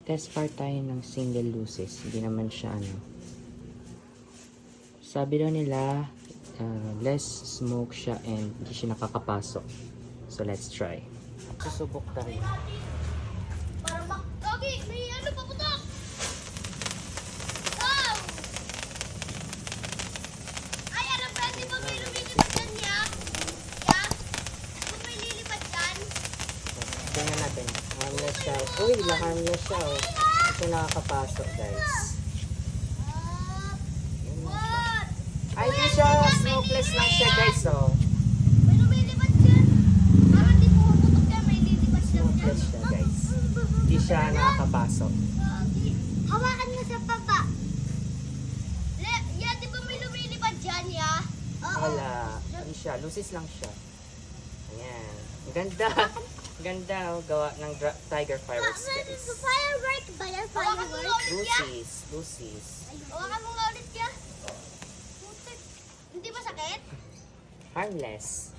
Test part tayo ng single lucis. Hindi naman siya ano. Sabi daw nila, less smoke siya and hindi siya nakakapasok. So let's try. Susubok tayo. Para Gagi, may ano paputok! Wow! Ay, ano pwede ba may lumilipad dyan niya? Ya? Kung may lilipad dyan? Tingnan natin. Harmless siya. Uy, na-harmless siya. Oh. Hindi siya nakakapasok, guys. Yun lang siya. What? Ay, hindi siya. Smokeless lang siya, guys. Oh. May lumilipad dyan. Parang di pumuputok dyan, may lilipad lang dyan. Smokeless siya, guys. Hindi siya nakakapasok. Gagi. Hawakan mo sa baba. Ya, di ba may lumilipad dyan, ya? Oo. Wala. Ano siya? Lucis lang siya. Ayan. Ang ganda. Ang ganda. Oh. Gawa ng tiger fireworks, guys. Firework ba yan? Firework? Lucis. Lucis. Hawakan mo nga ulit, ya. Putik. Hindi ba sakit? Harmless.